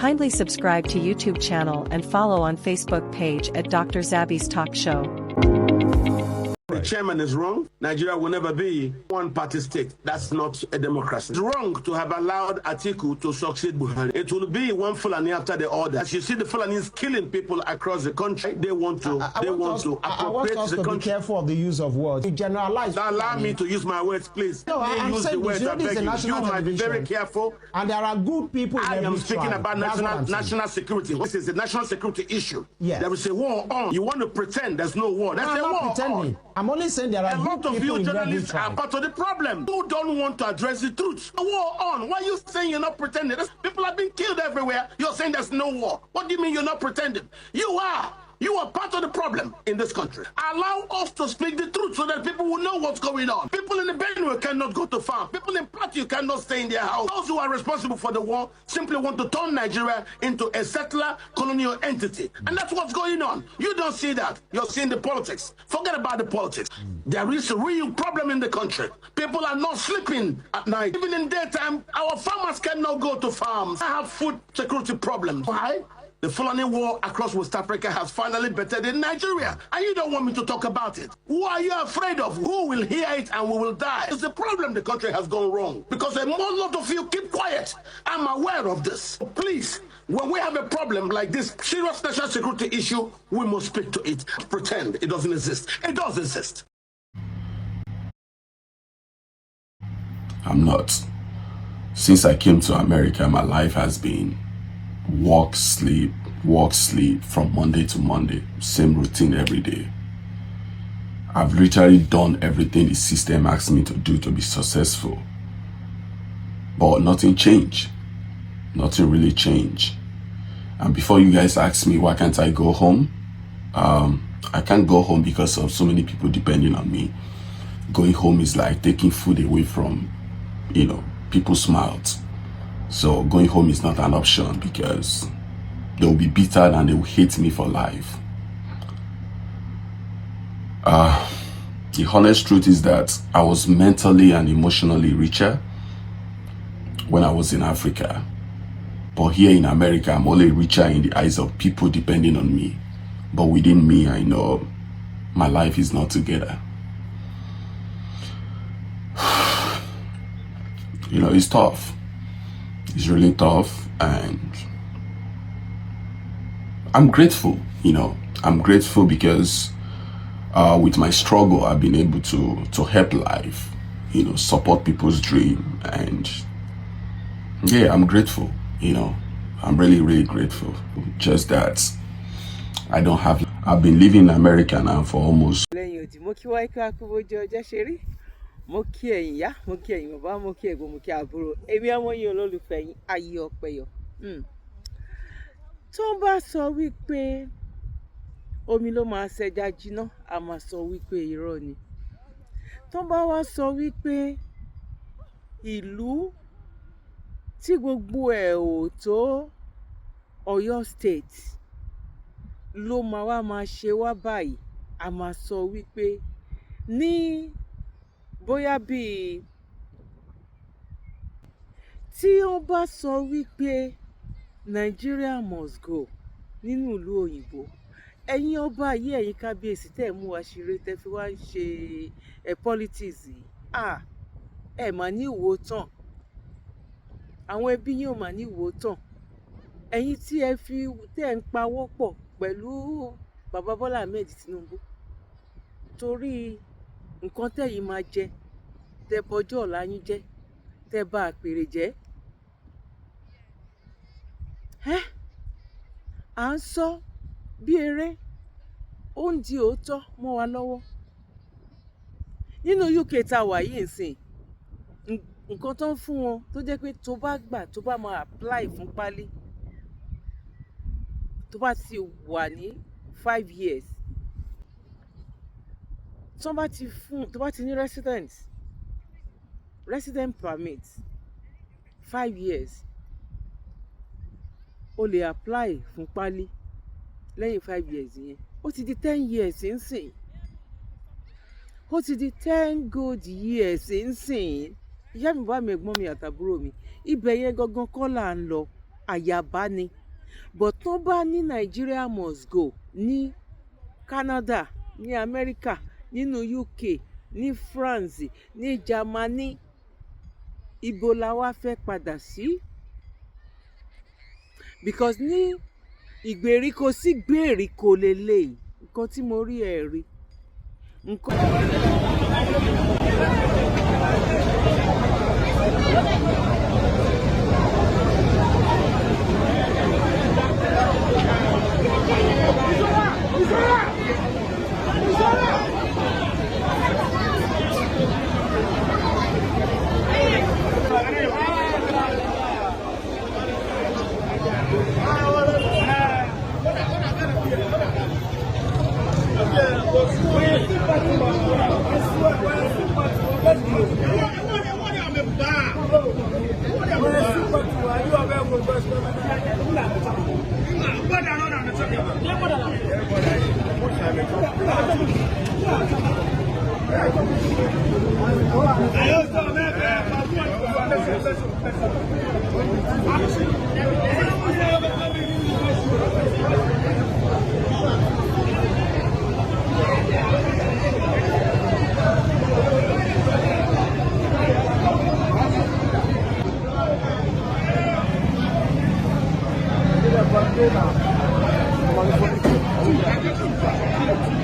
Kindly subscribe to YouTube channel and follow on Facebook page at Dr. Zabby's Talk Show. The chairman is wrong. Nigeria will never be one-party state. That's not a democracy. It's wrong to have allowed Atiku to succeed Buhari. It will be one Fulani after the other. As you see, the Fulanis killing people across the country. They want to appropriate the country. Be careful of the use of words. You generalize. Allow me to use my words, please. No, I'm use saying the words. I beg you. You might be very careful. And there are good people in I every am speaking tribe. about national security. This is a national security issue. Yes. There is a war on. You want to pretend there's no war. That's I'm a not war pretending. I'm only saying there are a lot of you journalists are part of the problem. You don't want to address the truth. The war on. Why are you saying you're not pretending? People have been killed everywhere. You're saying there's no war. What do you mean you're not pretending? You are. You are part of the problem in this country. Allow us to speak the truth so that people will know what's going on. People in the Benue cannot go to farm. People in Plateau cannot stay in their house. Those who are responsible for the war simply want to turn Nigeria into a settler colonial entity. And that's what's going on. You don't see that. You're seeing the politics. Forget about the politics. There is a real problem in the country. People are not sleeping at night. Even in daytime, our farmers cannot go to farms. I have food security problems. Why? The Fulani war across West Africa has finally bettered in Nigeria. And you don't want me to talk about it. Who are you afraid of? Who will hear it and we will die? It's the problem the country has gone wrong. Because a lot of you keep quiet. I'm aware of this. Please, when we have a problem like this serious national security issue, we must speak to it. Pretend it doesn't exist. It does exist. I'm not. Since I came to America, my life has been work, sleep from Monday to Monday. Same routine every day. I've literally done everything the system asked me to do to be successful. But nothing changed. Nothing really changed. And before you guys ask me why can't I go home, I can't go home because of so many people depending on me. Going home is like taking food away from, people's mouths. So going home is not an option because they will be bitter and they will hate me for life. The honest truth is that I was mentally and emotionally richer when I was in Africa. But here in America, I'm only richer in the eyes of people depending on me. But within me, I know my life is not together. It's tough. It's really tough, and I'm grateful, I'm grateful because with my struggle, I've been able to help life, support people's dream, and yeah, I'm grateful, I'm really, really grateful. Just that I've been living in America now for almost. Mo kí ẹ̀yin ìyá, mo kí ẹ̀yin bàbá, mo kí ẹ̀gbọ́n, mo kí àbúrò. Èmi ọmọ yín olólùfẹ́ yín ayé ọpẹ́yọ. Tó bá sọ wípé omi ló máa ṣẹja jiná, a máa sọ wípé irọ́ ni. Tó bá wá sọ wípé ìlú tí gbogbo ẹ̀ ò tó Ọ̀yọ́ state ló máa ṣe wá báyìí, a máa sọ wípé ní bóyá bíi tí ó bá sọ wípé Nigeria must go nínú ìlú òyìnbó, ẹ̀yin ọba yìí, ẹ̀yin kábíyèsí tẹ́ mú wa ṣeré, tẹ́ fi wá ṣe politics yìí, ẹ mà ní ìwò tán, àwọn ẹbí yín ò mà ní ìwò tán, ẹ̀yin tí tẹ́ ń pawọ́ pọ̀ pẹ̀lú bàbá Bọ́lá Ahmed Tinubu torí nǹkan tẹ́yin máa jẹ, tẹ́ bọjọ́ ọ̀la yín jẹ́, tẹ́ bá àpèrè jẹ́. À ń sọ bí eré, ó ń di òótọ́ mọ́ wa lọ́wọ́. Nínú UK tá a wà yìí nsìn, nǹkan tó ń fún wọn tó jẹ́ pé tó bá gbà, tó bá máa apply fún pálí, tó bá ti wà ní 5 years, tó bá ti ní resident permit 5 years, o lè apply fún pálí lẹ́yìn 5 years yẹn. Ó ti di 10 years nsìn. Ó ti di 10 good years nsìn. Ìyá mi, bá mi, ẹ̀gbọ́n mi àtàbúrò mi, ibẹ̀ yẹn gangan kọ́ là ń lọ. àyàbá ni but tó bá ní Nigeria must go ní Canada ní America nínú UK ní France ní Germany ibo la wá fẹ́ padà sí because ní ìgbèríko sí gbèríko lélẹ́yìí nǹkan tí mo rí ẹ̀ rí nǹkan.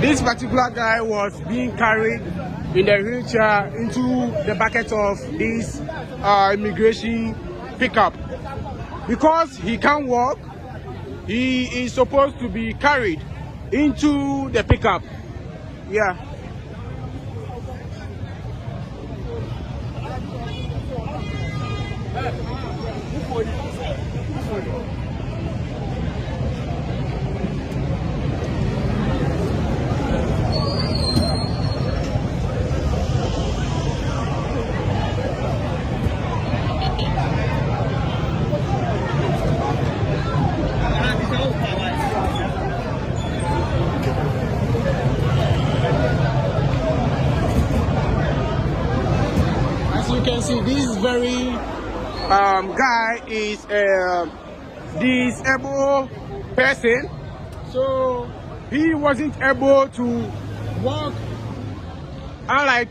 This particular guy was being carried in the wheelchair into the bucket of this immigration pickup. Because he can't walk, he is supposed to be carried into the pickup. Yeah. You can see this very guy is a disabled person, so he wasn't able to walk, unlike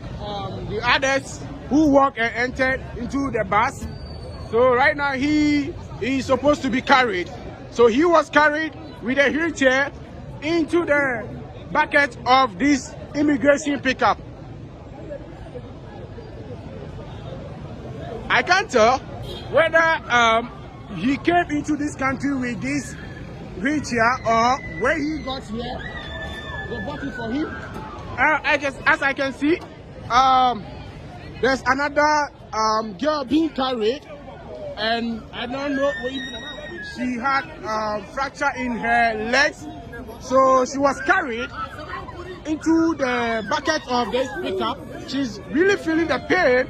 the others who walked and entered into the bus. So right now he is supposed to be carried. So he was carried with a wheelchair into the bucket of this immigration pickup. I can't tell whether he came into this country with this wheelchair or when he got here, they bought it for him. As I can see, there's another girl being carried, and I don't know, she had fracture in her legs, so she was carried into the bucket of this pickup. She's really feeling the pain.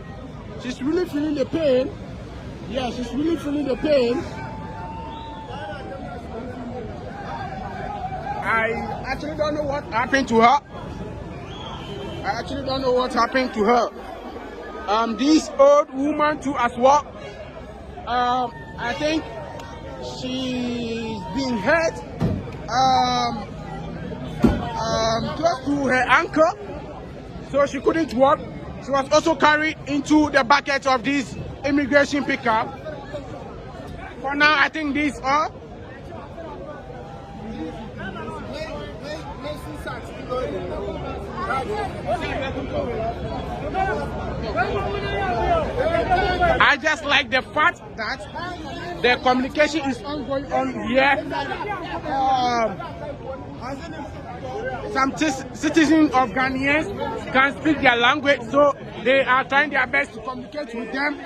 She's really feeling the pain. Yeah, she's really feeling the pain. I actually don't know what happened to her. I actually don't know what happened to her. This old woman too as well. I think she's been hurt close to her ankle, so she couldn't walk. She was also carried into the bucket of this immigration pickup. For now, I think this all. I just like the fact that the communication is ongoing on here. Some citizens of Ghanaians can speak their language, so they are trying their best to communicate with them,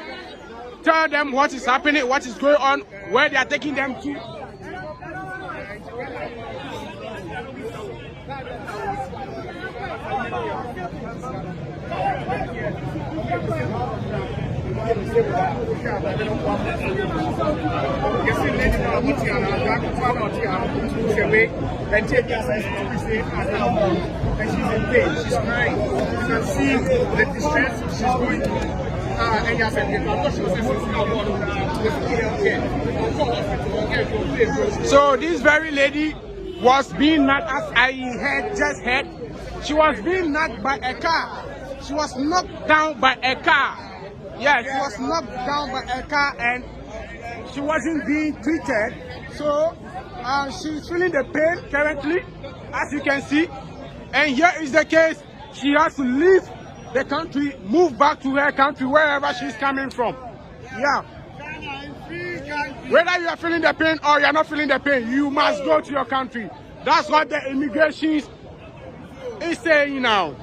tell them what is happening, what is going on, where they are taking them to. And she's in pain, she's crying. You can see the distress she's going through. So this very lady was being knocked, as I just heard. She was being knocked by a car. She was knocked down by a car. Yeah, she was knocked down by a car and she wasn't being treated. So she's feeling the pain currently, as you can see. And here is the case. She has to leave the country, move back to her country, wherever she's coming from. Yeah. Whether you are feeling the pain or you are not feeling the pain, you must go to your country. That's what the immigration is saying now.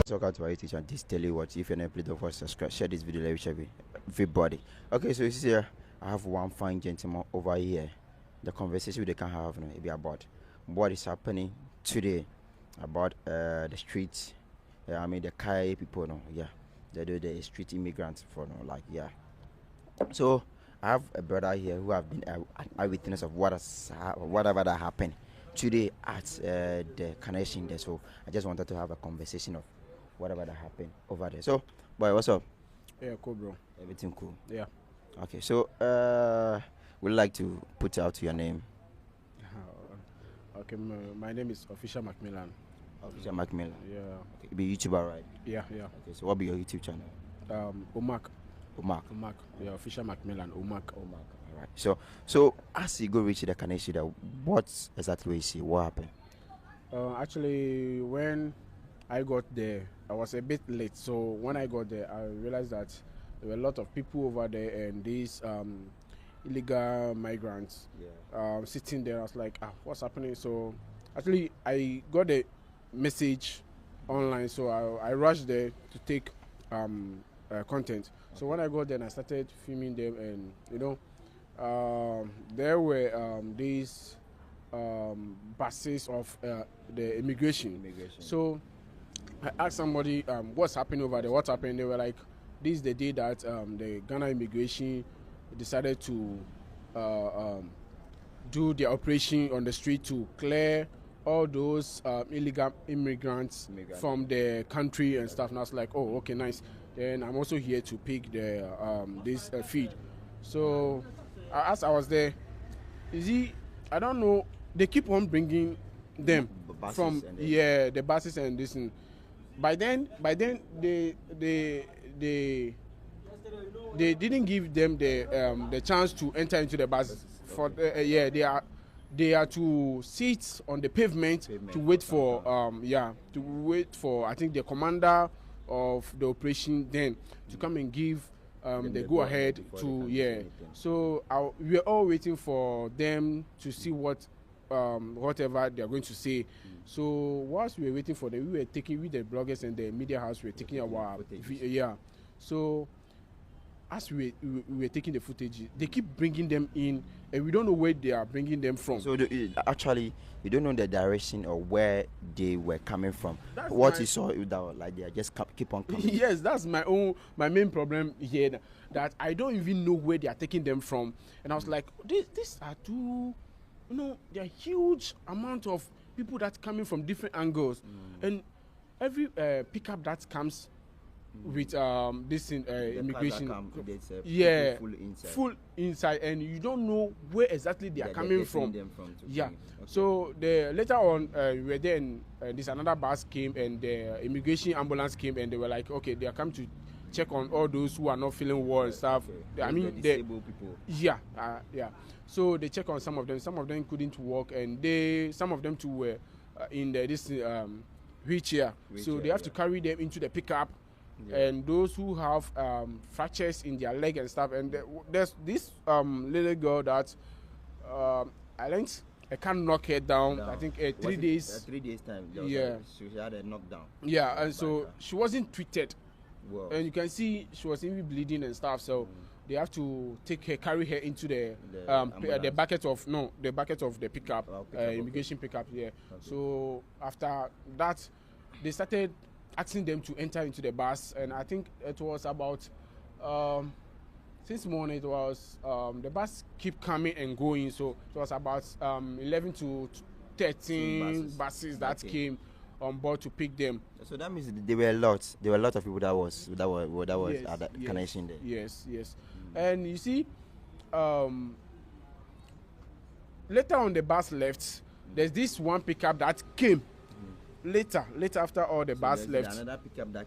Talk out to our teacher and this tell you what, if you're not please don't forget to subscribe, share this video, let me share with everybody. Okay, so you see here, I have one fine gentleman over here. The conversation we can have, it be about what is happening today about the streets. I mean the Kai people, they do the street immigrants for yeah. So I have a brother here who have been an eyewitness of whatever that happened today at the connection there. So I just wanted to have a conversation of whatever that happened over there. So, boy, what's up? Yeah, cool, bro. Everything cool? Yeah. Okay, so we'd like to put out your name. Okay, my name is Official Macmillan. Official Macmillan? Yeah. Okay, you be YouTuber, right? Yeah. Okay, so what be your YouTube channel? Omak. Omak. Yeah, Official Macmillan, Omak. All right. So as you go reach the connection, what exactly you see? What happened? Actually, when I got there, I was a bit late. So when I got there, I realized that there were a lot of people over there and these illegal migrants sitting there. I was like, what's happening? So actually, I got a message online. So I rushed there to take content. So when I got there and I started filming them, and there were these buses of the immigration. So I asked somebody what's happening over there, what happened. They were like, this is the day that the Ghana immigration decided to do their operation on the street to clear all those illegal immigrants from the country and stuff. And I was like, oh, okay, nice. Then I'm also here to pick the this feed. So as I was there, I don't know, they keep on bringing them from the buses and this. And by then they didn't give them the chance to enter into the buses. For they are to sit on the pavement to wait for I think the commander of the operation then to come and give the go ahead to So we are all waiting for them to see whatever they are going to say. So whilst we were waiting for them, we were taking with the bloggers and the media house. We were taking our So as we were taking the footage, they keep bringing them in, and we don't know where they are bringing them from. So actually, you don't know the direction or where they were coming from. What you saw, like they are just keep on coming. Yes, that's my main problem here. That I don't even know where they are taking them from, and I was like, these are too, there are huge amount of people that coming from different angles, and every pickup that comes with this immigration. Yeah, Full inside, and you don't know where exactly they are coming from. Yeah. Okay. So later on, we were there, and this another bus came, and the immigration ambulance came, and they were like, okay, they are come to check on all those who are not feeling well and stuff. Okay. I mean, disabled people. Yeah, yeah. So they check on some of them. Some of them couldn't walk, and some of them too were in this wheelchair. So they have to carry them into the pickup. Yeah. And those who have fractures in their leg and stuff, and there's this little girl that I learned I can't knock her down. I think 3 days. 3 days time. Yeah, she had a knockdown. Yeah, and so she wasn't treated. Wow. And you can see she was even bleeding and stuff. So they have to carry her into the bucket of the pickup, immigration pickup. Yeah. Okay. So after that, they started asking them to enter into the bus, and I think it was about since morning it was the bus keep coming and going, so it was about 11 to 13 buses that came on board to pick them. So that means there were a lot of people that was at that connection there. Yes. And you see, later on the bus left, there's this one pickup that came. Later after all the bus left, another pickup that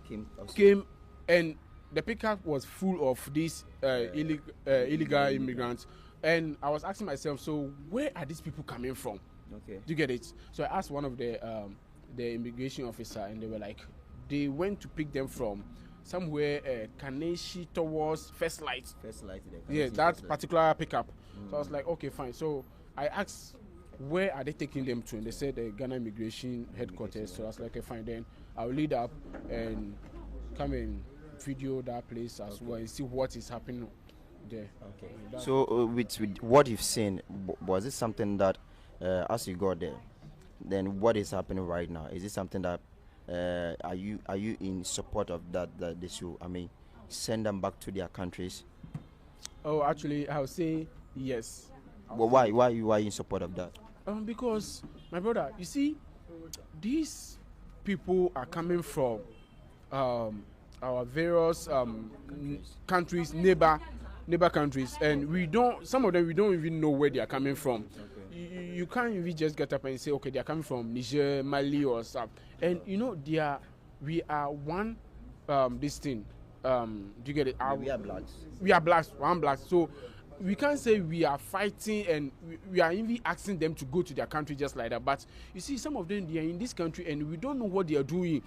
came, and the pickup was full of these illegal immigrants. And I was asking myself, so where are these people coming from? Okay, do you get it? So I asked one of the immigration officer, and they were like, they went to pick them from somewhere Kaneshi towards First Light. Yeah, that particular pickup. So I was like, okay, fine. So I asked, where are they taking them to? And they said the Ghana Immigration Headquarters. So I was like, okay, fine, then I'll lead up and come and video that place as well and see what is happening there. Okay. So with what you've seen, was it something that as you got there, then what is happening right now? Is it something that are you in support of that they should, send them back to their countries? Oh, actually, I would say yes. But why you are in support of that? Because, my brother, you see, these people are coming from our various countries, neighbor countries, and some of them we don't even know where they are coming from. Okay. You can't even just get up and say, okay, they are coming from Niger, Mali, or something. And we are one this thing. Do you get it? We are blacks. We are blacks, one black. So we can't say we are fighting and we are even asking them to go to their country just like that. But you see, some of them, they are in this country and we don't know what they are doing.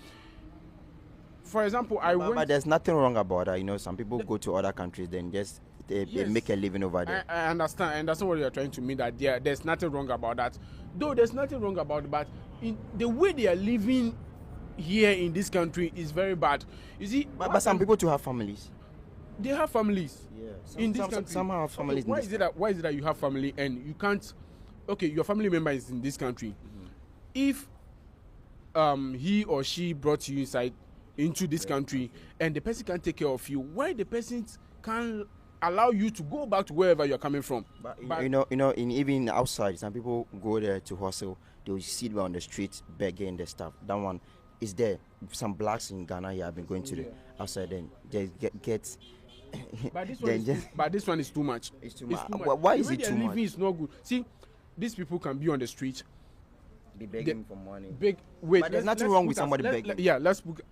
For example, but there's nothing wrong about that. Some people go to other countries, then just they make a living over there. I understand what you're trying to mean, that there's nothing wrong about that. Though there's nothing wrong about it, but in the way they are living here in this country is very bad. You see, but some people too have families. They have families. Yeah. In this country. Some have families. Why is it that you have family and you can't? Okay, your family member is in this country. Mm-hmm. If he or she brought you into this country and the person can't take care of you, why the person can't allow you to go back to wherever you're coming from? But even outside, some people go there to hustle. They'll sit on the street begging the stuff. That one is there. Some blacks in Ghana here have been going to the outside, then they get. But this one is too much. It's too much. Why is it too much? Living is not good. See, these people can be on the street. Be begging for money. But there's nothing wrong with somebody begging.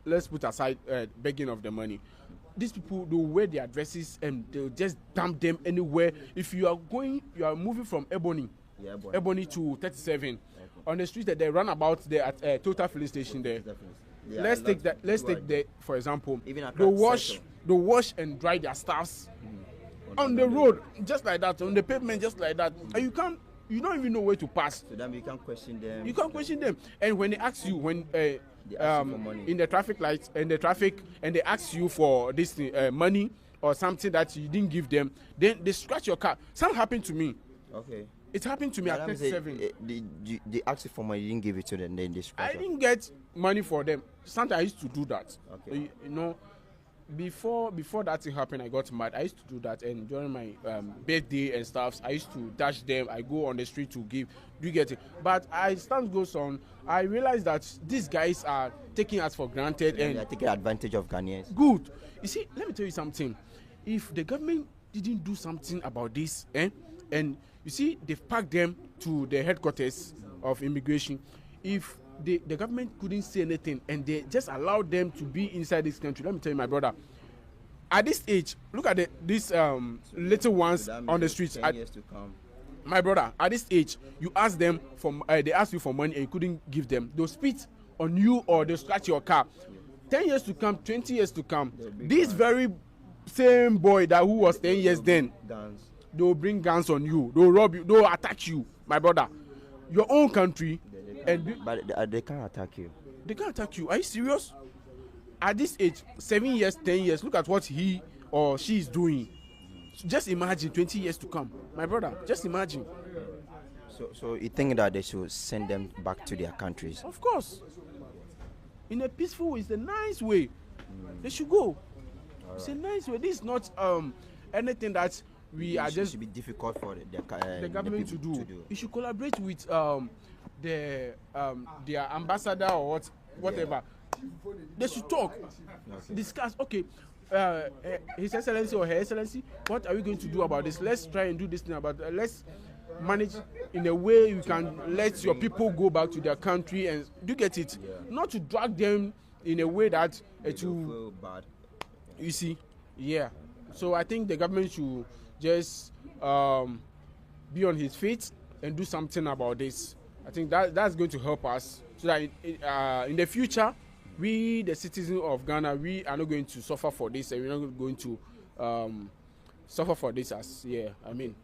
Let's put aside begging of the money. These people, they'll wear their dresses and they'll just dump them anywhere. If you are moving from Ebony to 37 on the street that they run about there at Total Filling Station there. Let's take that for example. They wash and dry their stuffs on the road just like that, on the pavement just like that, and you don't even know where to pass. So then you can't question them. You can't question them. And when they ask you, in the traffic lights and the traffic, and they ask you for this money or something that you didn't give them, then they scratch your car. Something happened to me. Okay. It happened to me at 37. They asked you for money, you didn't give it to them, then they scratch. I didn't get money for them. Sometimes I used to do that. Okay. before that thing happened, I got mad. I used to do that, and during my birthday and stuff, I used to dash them. I go on the street to give. Do you get it? But as time goes on, I realized that these guys are taking us for granted and they're taking advantage of Ghanaians. Good. You see, let me tell you something. If the government didn't do something about this, and you see, they've packed them to the headquarters of immigration. If the government couldn't say anything and they just allowed them to be inside this country, let me tell you, my brother, at this age, look at these little ones on the streets. 10 years to come. My brother, at this age, you ask them for they ask you for money and you couldn't give them. They'll spit on you or they'll scratch your car. 10 years to come, 20 years to come, this very same boy that who was 10 years then, Guns. they'll bring guns on you, they'll rob you, they'll attack you, my brother. Your own country, But they can't attack you. they can't attack you. Are you serious? At this age, 7 years, 10 years, look at what he or she is doing. Just imagine 20 years to come, my brother. Just imagine. So you think that they should send them back to their countries? Of course. In a peaceful way, it's a nice way. They should go. It's a nice way. This is not anything that we are just should be difficult for the government to people do. You should collaborate with their ambassador or whatever. They should talk, discuss. Okay, His Excellency or Her Excellency, what are we going to do about this? Let's try and do this thing about. Let's manage in a way you can let your people go back to their country and do get it. Not to drag them in a way that it will feel bad. You see, yeah. So I think the government should just be on his feet and do something about this. I think that's going to help us so that in the future, we, the citizens of Ghana, we are not going to suffer for this, and we're not going to suffer for this as, I mean.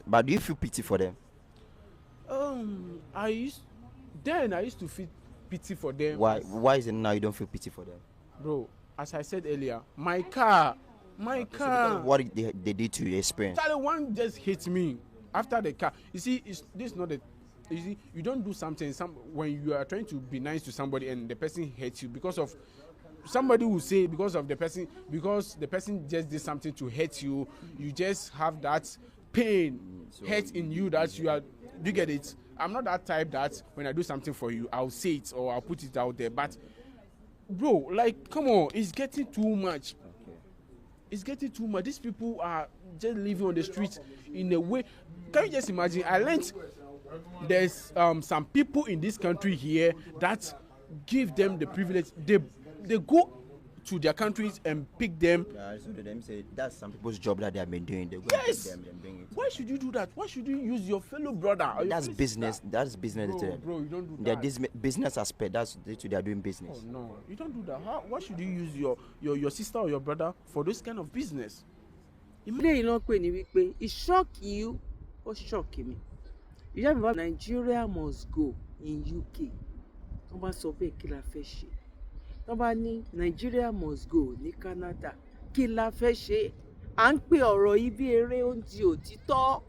But do you feel pity for them? I used to feel pity for them. Why is it now you don't feel pity for them? Bro, as I said earlier, my car. So because of what they did to your experience. Charlie, one just hit me after the car. You see, this is not you see, you don't do something when you are trying to be nice to somebody and the person hates you because of somebody will say because the person just did something to hurt you. You just have that pain, hurt in you that you are. Do you get it? I'm not that type that when I do something for you, I'll say it or I'll put it out there. But bro, like, come on, it's getting too much. It's getting too much. These people are just living on the streets in a way. Can you just imagine? I learned there's some people in this country here that give them the privilege. They go to their countries and pick them. So them say that's some people's job that they have been doing. They go Yes. and pick them and bring it. Why should you do that? Why should you use your fellow brother? Or your That's fellow business. sister? That's business. Bro, you don't do They're that. this business aspect. That's they are doing business. Oh no, you don't do that. Why should you use your sister or your brother for this kind of business? ilé yìí náà pè ní wípé ìṣọ́ọ̀kì yìí ó ṣọ́ọ̀kì mi ìyá mi bá Nigeria must go in UK tó bá sọ bẹ́ẹ̀ kí la fẹ́ ṣe tó bá ní Nigeria must go ní Canada kí la fẹ́ ṣe à ń pè ọ̀rọ̀ yìí bí eré ó ń di òtítọ́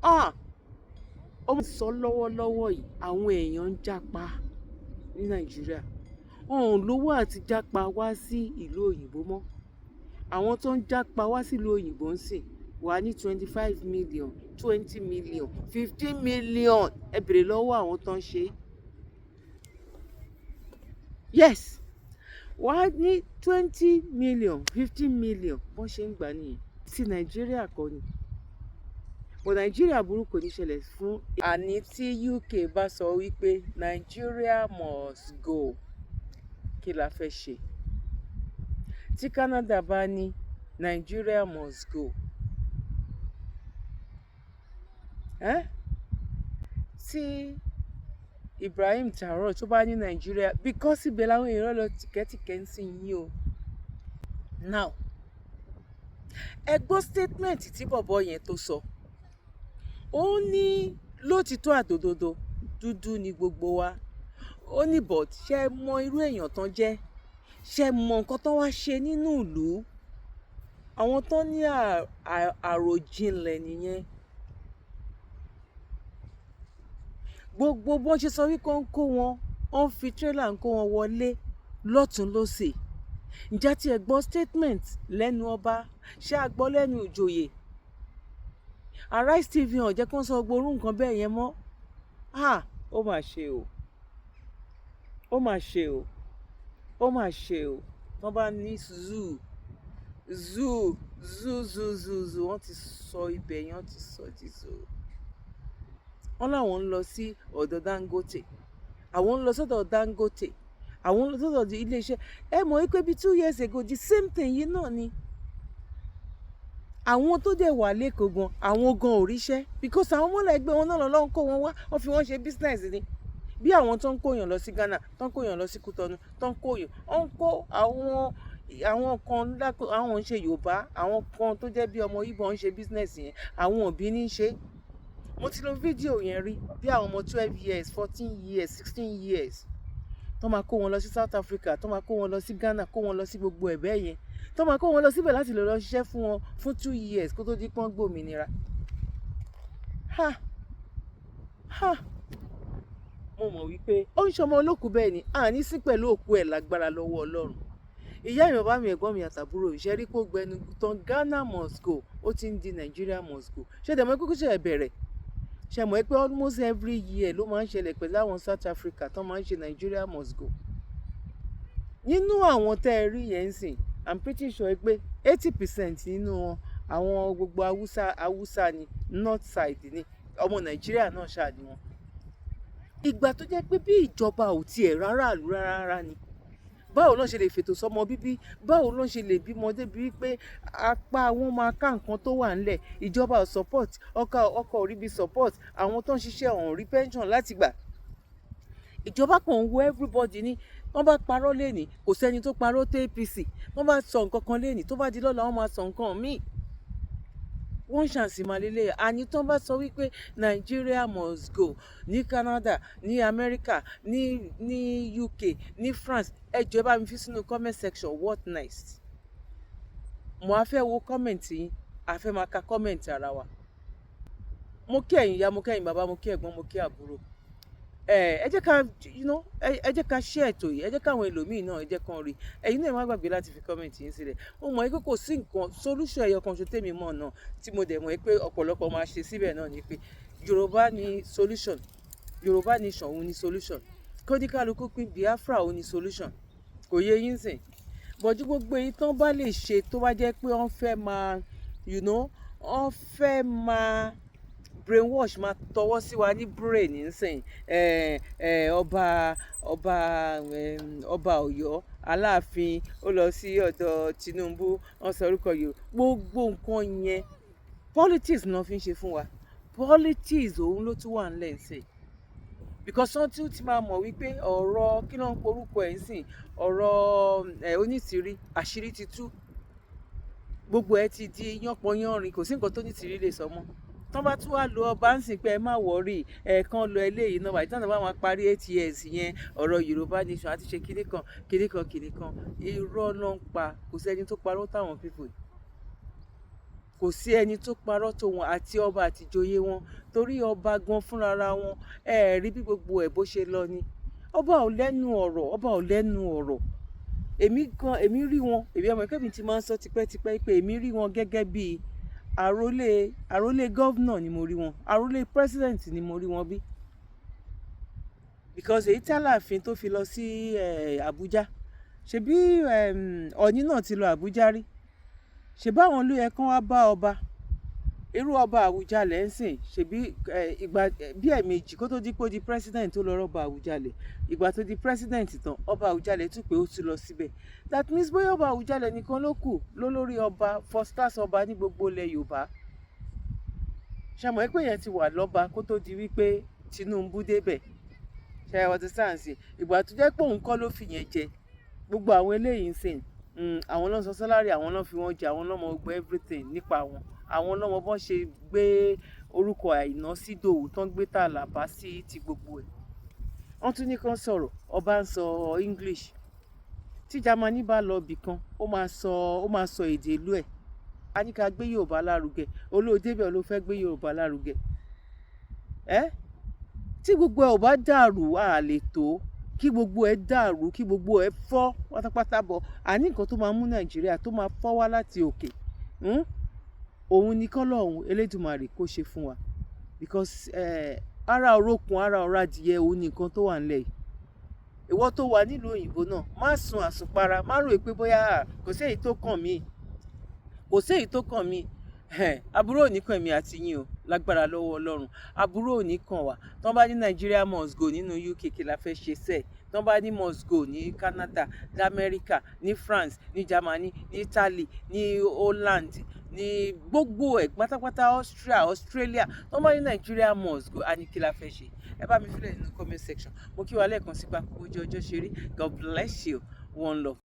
ó sọ lọ́wọ́lọ́wọ́ yìí àwọn èèyàn ń jápa ní Nàìjíríà wọn ò lówó àti jápa wá sí ìlú òyìnbó mọ́ àwọn tó ń jápa wá sílùú òyìnbó ń sìn wà ní 25 million 20 million 15 million ẹ bèrè lọ́wọ́ àwọn tó ń ṣe yes wà á ní 20 million 15 million wọ́n ṣe ń gbà nìyẹn sí Nàìjíríà kọ́ ni but Nàìjíríà burúkú ní ṣẹlẹ̀ fún àní tí UK bá sọ wípé Nigeria must go kí la fẹ́ ṣe tí Canada bá ní Nigeria must go tí Ibrahim Traoré tó bá ní Nigeria because ibẹ̀ làwọn èèyàn lọ tìkẹ́tìkẹ́ ń sìn yín o now ẹ gbọ́ statement tí bọ̀bọ̀ yẹn tó sọ ó ní lótìtọ́ àtòdodo dúdú ni gbogbo wa ó ní but ṣe mọ irú èèyàn tán jẹ́ ṣe mọ nǹkan tó wá ṣe nínú ìlú àwọn tó ní àròjinlẹ̀ nìyẹn gbogbo bọ́n ṣe sọ wípé ń kó wọn wọ́n fi tírélà ń kó wọn wọlé lọ́tún lọ́sẹ̀ ǹjẹ́ tí ẹ gbọ́ statement lẹ́nu ọba ṣé a gbọ́ lẹ́nu ìjòyè Arise TV hàn jẹ́ kó ń sọ gbórú nǹkan bẹ́ẹ̀ yẹn mọ́ ó mà ṣe o ó mà ṣe o ó mà ṣe o wọ́n bá ní zoo wọ́n ti sọ ibẹ̀ yẹn wọ́n ti sọ ti zoo wọ́n láwọn ń lọ sí ọ̀dọ̀ Dangote àwọn ń lọ sọ́dọ̀ Dangote àwọn ń lọ sọ́dọ̀ iléeṣẹ́ ẹ mọ̀ pé bí 2 years ago the same thing yìí náà ni àwọn tó dẹ̀ wà lẹ́kọ̀ọ́ gan àwọn gan ò ríṣẹ́ because àwọn ọmọlẹ̀ ẹgbẹ́ wọn náà lọ́wọ́ ń kó wọn wá wọ́n fi wọ́n ṣe business ni bí àwọn tó ń kóyàn lọ sí Ghana tó ń kóyàn lọ sí Kútọ́nù tó ń kóyàn ó ń kó àwọn kan àwọn ń ṣe Yorùbá àwọn kan tó jẹ́ bí ọmọ Ìgbò ń ṣe business yẹn àwọn òbí ní í ṣe mo ti lo fídíò yẹn rí bí àwọn ọmọ 12 years 14 years 16 years tó máa kó wọn lọ sí South Africa tó máa kó wọn lọ sí Ghana kó wọn lọ sí gbogbo ẹ̀bẹ̀ yẹn tó máa kó wọn lọ síbẹ̀ láti lè lọ ṣiṣẹ́ fún wọn fún 2 years kó tó di pọ́n gbòmìnira mo mọ̀ wípé ó ń ṣọmọ olókùú bẹ́ẹ̀ ni àní sí pẹ̀lú òkú ẹ̀ lágbára lọ́wọ́ Ọlọ́run ìyá mi bàbá mi ẹ̀gbọ́n mi àtàbúrò ìṣẹ́rí kó gbẹnu tán Ghana must go ó ti ń di Nigeria must go ṣé dẹ̀mọ́ kúkú ṣe bẹ̀rẹ̀ ṣe mọ̀ pé almost every year ló máa ń ṣẹlẹ̀ pẹ̀lú àwọn South Africa tó máa ń ṣe Nigeria must go nínú àwọn tẹ́ ẹ rí yẹn sìn I'm pretty sure pé 80% nínú wọn àwọn gbogbo Haúsá ni north side ni ọmọ Nàìjíríà náà ṣáà ni wọn ìgbà tó jẹ́ pé bí ìjọba ò tiẹ̀ rárá ni báwo ló ṣe lè fètò sọ́mọ bíbí báwo ló ṣe lè bímọ débi wípé apá wọn máa ká nǹkan tó wà ńlẹ̀ ìjọba ò support ọkọ ò rí bí support àwọn tó ń ṣiṣẹ́ ọ̀hún rí pension láti gbà ìjọba kan ń wo everybody ní wọ́n bá parọ́ lẹ́nìí kò sẹ́ni tó parọ́ tó APC wọ́n bá sọ nǹkan kan lẹ́nìí tó bá di lọ́la wọ́n máa sọ nǹkan míì wọ́n ṣàǹsì máa lélẹ̀ àní tó bá sọ wípé Nigeria must go ní Canada ní America ní UK ní France ẹ jọ̀ọ́ bá mi fi sínú comment section what next mo á fẹ́ wo comment yín a fẹ́ máa ka comment ara wa mo kí ẹ̀yin ìyá mo kí ẹ̀yin bàbá mo kí ẹ̀gbọ́n mo kí àbúrò ẹ jẹ́ ká ẹ jẹ́ ká share ètò yìí ẹ jẹ́ káwọn ẹlòmíì náà ẹ jẹ́ kán rí ẹ̀yin náà má gbàgbé láti fi comment yín sílẹ̀ mo mọ̀ pé kò sí nǹkan solution ẹyọ kan ṣo tèmi mọ̀ náà tí mo dẹ̀ mọ̀ pé ọ̀pọ̀lọpọ̀ máa ṣe síbẹ̀ náà ni pé Yorùbá ni solution Yorùbá nation òun ni solution kóníkálukú pín Biafra òun ni solution kò yé yín sìn bọ́jú gbogbo èyí tán bá lè ṣe tó bá jẹ́ pé wọ́n fẹ́ máa wọ́n fẹ́ máa brainwash máa tọwọ́ sí wa ní brain nísìn ọba Ọ̀yọ́ Aláàfin ó lọ sí ọ̀dọ̀ Tinubu wọ́n sọ orúkọ Yorùbá gbogbo nǹkan yẹn politics náà fi ń ṣe fún wa politics òun ló tún wà ńlẹ̀ ńsìn because wọ́n tún ti máa mọ̀ wípé ọ̀rọ̀ kí ló ń porúkọ ẹ̀ ń sìn ọ̀rọ̀ onítìrí àṣírí ti tú gbogbo ẹ ti di yánpọnyánrin kò sí nǹkan tó nítìrí lè sọ mọ́ tán bá tún wá lo ọba ń sìn pé ẹ má wọrí ẹ̀ẹ̀kan lọ eléyìí náà báyìí tán bá wọn parí 8 years yẹn ọ̀rọ̀ Yorùbá nation àti ṣe kinní kan irọ́ náà ń pa kò sí ẹni tó parọ́ táwọn people yìí kò sí ẹni tó parọ́ tó wọn àti ọba àti ìjòyè wọn torí ọba gan fúnra wọn rí bí gbogbo ẹ̀ bó ṣe lọ ni ọba ò lẹ́nu ọ̀rọ̀ èmi rí wọn èmi ọmọ ìkẹ́mi ti máa ń sọ tipẹ́tipẹ́ pé èmi rí wọn gẹ́gẹ́ bíi àrólé gọ́vnà ni mo rí wọn àrólé president ni mo rí wọn bí because èyí tí Aláàfin tó fi lọ sí Àbújá ṣebí Ọ̀ọ̀ni náà ti lọ Àbújá rí ṣèbáwọn ló yẹ kán wá bá ọba irú ọba Àwùjalẹ̀ ń sìn ṣebí ìgbà bí ẹ̀ẹ̀mejì kó tó di pé ó di president tó lọ rọ́ba Àwùjalẹ̀ ìgbà tó di president tán ọba Àwùjalẹ̀ tún pé ó ti lọ síbẹ̀ that means bóyá ọba Àwùjalẹ̀ nìkan ló kù lólórí ọba first class ọba ní gbogbo ilẹ̀ Yorùbá ṣàmọ́ pé yẹn ti wà lọ́ba kó tó di wípé Tinubu débẹ̀ ṣe ọtí sáǹsì ìgbà tó jẹ́ pé òun kọ́ ló fi yẹn jẹ gbogbo àwọn eléyìí ń sìn àwọn náà sọ sálárì àwọn náà fi wọn jẹ àwọn náà mọ gbogbo everything nípa wọn àwọn náà mọ bọ́n ṣe gbé orúkọ Àìná sí Ìdòwú tán gbé Tàlàbá sí ti gbogbo ẹ̀ wọ́n tún ní kán sọ̀rọ̀ ọba ń sọ English tí Jámánì bá lọ bì kan ó máa sọ èdè ìlú ẹ̀ a ní ká gbé Yorùbá lárugẹ olóòdébẹ̀ ló fẹ́ gbé Yorùbá lárugẹ tí gbogbo ẹ̀ ò bá dàrú a lè tó kí gbogbo ẹ̀ dàrú kí gbogbo ẹ̀ fọ́ pátápátá bọ̀ àní nǹkan tó máa mú Nàìjíríà tó máa fọ́ wá láti òkè òun ni kọ́lọ́hún Elédùmarè kó ṣe fún wa because ara orókun ara ọ̀rọ̀ adìyẹ òun ni nǹkan tó wà nílẹ̀ yìí ìwọ tó wà nílùú òyìnbó náà má sun àsùnpara má rò pé bóyá kò sí èyí tó kàn mí kò sí èyí tó kàn mí àbúrò ò ní kàn mí àti yín o lágbára lọ́wọ́ Ọlọ́run àbúrò ò ní kàn wá tí wọ́n bá ní Nigeria must go nínú UK kí la fẹ́ ṣe sẹ́ẹ̀ tí wọ́n bá ní must go ní Canada ní America ní France ní Germany ní Italy ní Holland ní gbogbo ẹ̀ pátápátá Australia tí wọ́n bá ní Nigeria must go a ní kí la fẹ́ ṣe ẹ bá mi fílẹ̀ nínú comment section mo kí wa lẹ́ẹ̀kan sí pa ojú ọjọ́ ṣe rí God bless you one love.